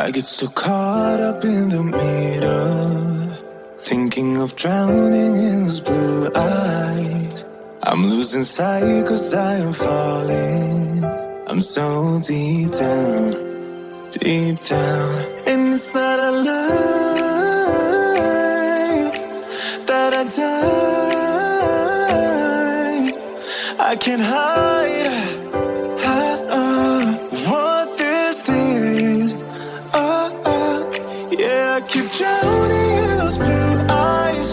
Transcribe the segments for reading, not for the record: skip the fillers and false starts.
I get so caught up in the middle, thinking of drowning in those blue eyes. I'm losing sight 'cause I am falling. I'm so deep down, deep down. And it's not a lie that I die. I can't hide what this is. Yeah, I keep drowning in those blue eyes,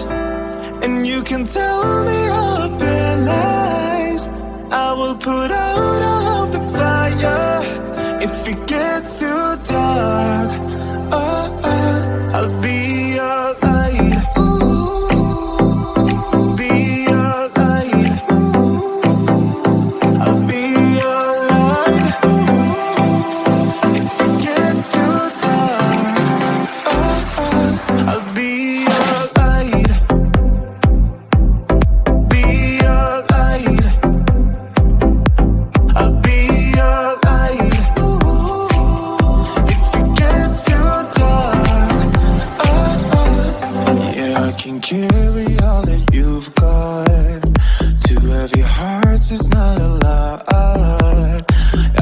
and you can tell me all of your lies. I will put out all of the fire if it gets too dark. I'll be your light. Be your light. I'll be your light. If it gets too dark, I'll be your light. Be your light. I'll be your light. If it gets too dark, yeah, I can carry all that you've got. Two heavy hearts is not a lot.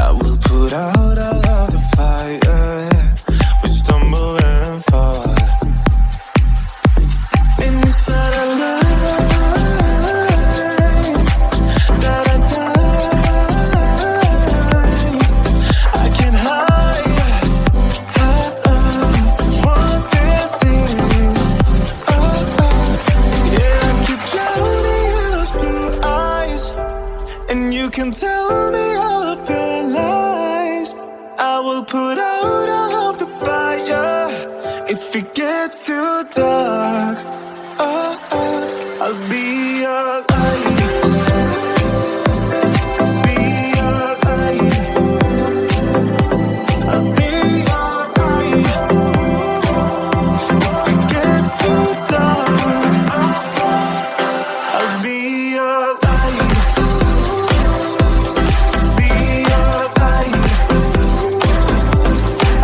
I will put out all of the fire. We stumble and fall. And it's not a lie that I die. I can't hide what this is. Yeah, I keep drowning in those blue eyes, and you can tell me all of your lies. I will put out all of the fire if it gets too dark. I'll be your light. Be your light. I'll be your light. If it gets too dark, I'll be your light. Be your light.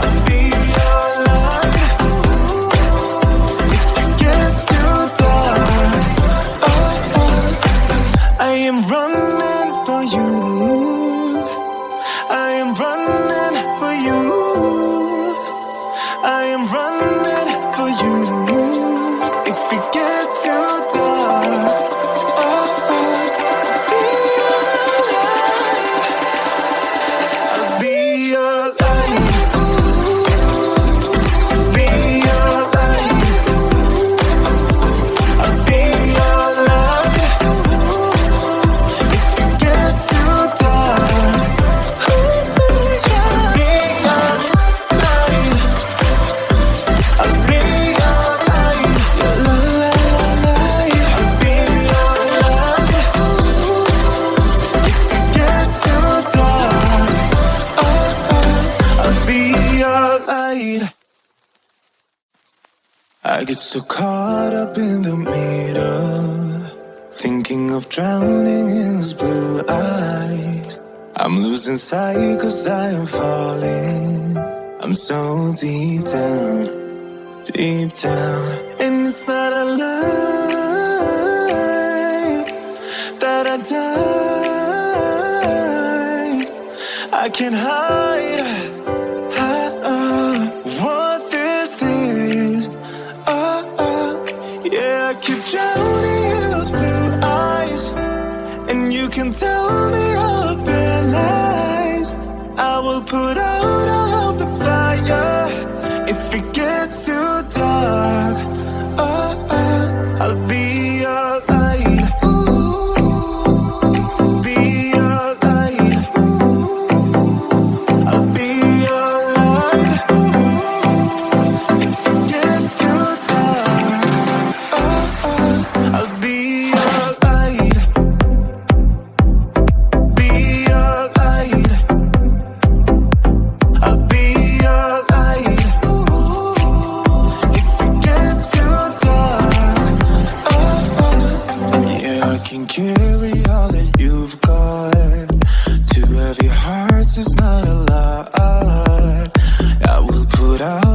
I'll be your light. If it gets too dark, I am running for you. I am running for you. I am running for you. If it gets too dark, I'll be your light. Be your light. I'll be your light. If it gets too dark, I'll be your light. I'll be your light. La, la, la, la. I'll be your light. If it gets too dark, I'll be your light. I get so caught up in the middle, thinking of drowning in those blue eyes. I'm losing sight 'cause I am falling. I'm so deep down, deep down. And it's not a lie that I die. I can't hide what this is. Yeah, I keep drowning in those blue eyes, and you can tell me all of your lies. I will put out all of the fire if it gets too dark. I'll be your light. Be your light. I'll be your light. If it gets too dark, I'll be your light. Be your light. I'll be your light. If it gets too dark, yeah, I can carry all that you've got. Two heavy hearts is not a lot. I will put out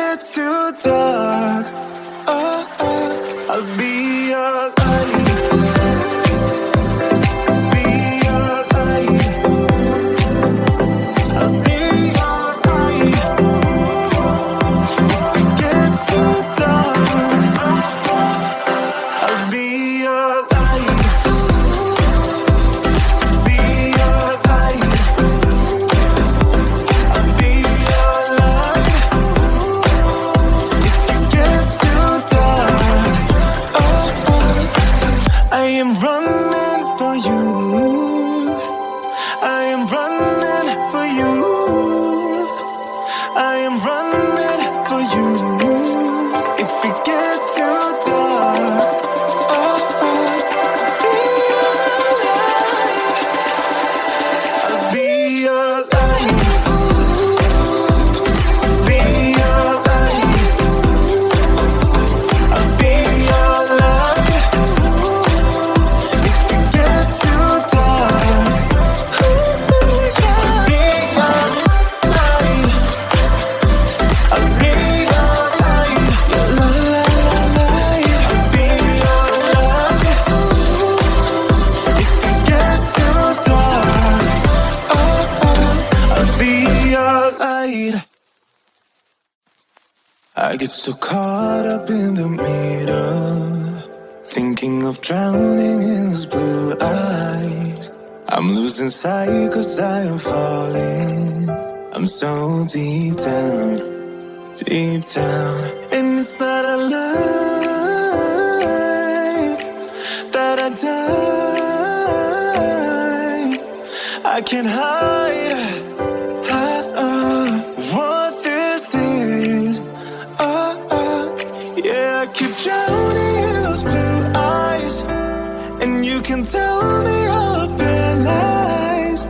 gets too dark, I'll be your light. Be your light. I'll be your light. If it gets too dark, I'll be your light. Be your light. I'll be your light. If it gets too dark, I am running for you. I am running for you. I am running for you. If it gets too dark, I'll be your light. Be your light. I'll be your light. If it gets too dark, I'll be your light. I'll be your light. Your light. I'll be your light. If it gets too dark, I'll be your light. I get so caught up in the middle, thinking of drowning in his blue eyes. I'm losing sight 'cause I am falling. I'm so deep down, deep down. And it's not a lie that I die. I can't hide what this is. Yeah, I keep drowning in those blue eyes, and you can tell me all of your lies.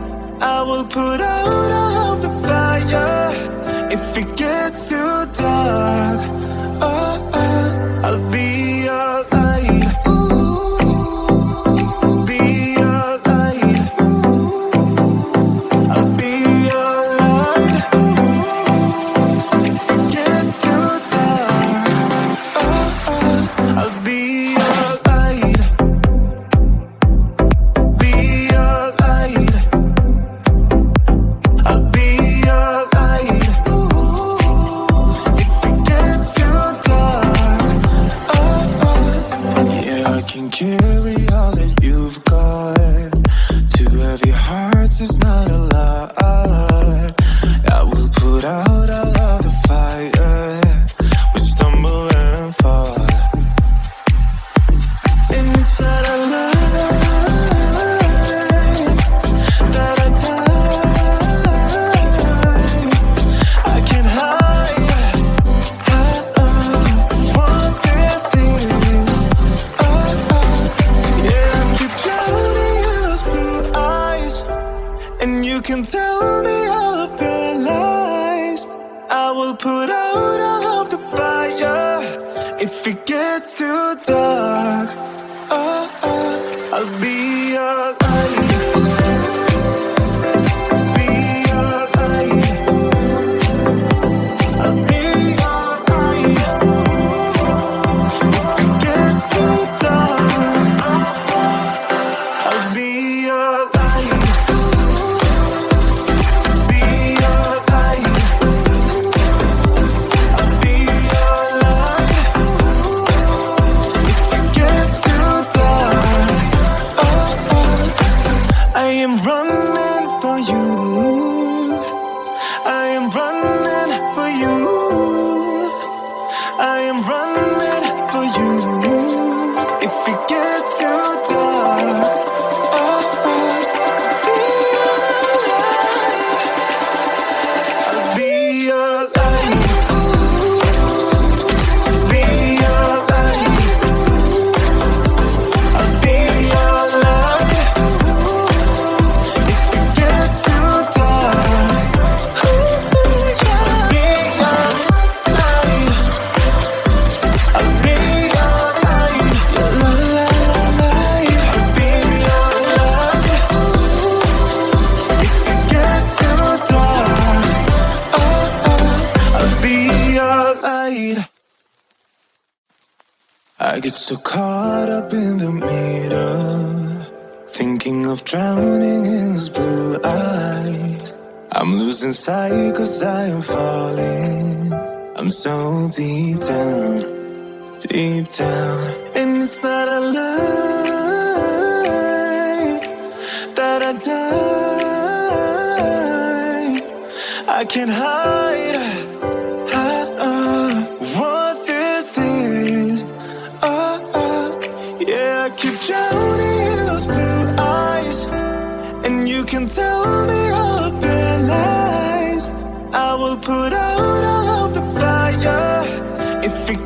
I will put out all of the fire if it gets too dark. I'll be your light. Be your light. I'll be your light. If it gets too dark, I'll be your light. Be your light. I'll be your light. If it gets too dark, yeah, I can carry all that you've got. Two heavy hearts is not a lot. I will put out all of the fire. We stumble and fall. And it's not a lie that I die. I can't hide what this is. Yeah, I keep drowning in those blue eyes, and you can tell me all of your lies. I will put out all of the fire if it gets too dark. I'll be your light. Be your light. I'll be your light. If it gets too dark, I'll be your light. Be your light. I'll be your light. If it gets too dark, I am running for you. I am running for you. I am running for you. If it gets too dark, I'll be your light. Be your light. I'll be your light. If it gets too dark, I'll be your light. I'll be your light. hide. I get so caught up in the meter, thinking of drowning in his blue eyes. I'm losing sight 'cause I am falling. I'm so deep down, deep down. And it's not a lie that I die. I can't hide what this is. Yeah, I keep drowning in those blue eyes, and you can tell me all of your lies. I will put out all of the fire if it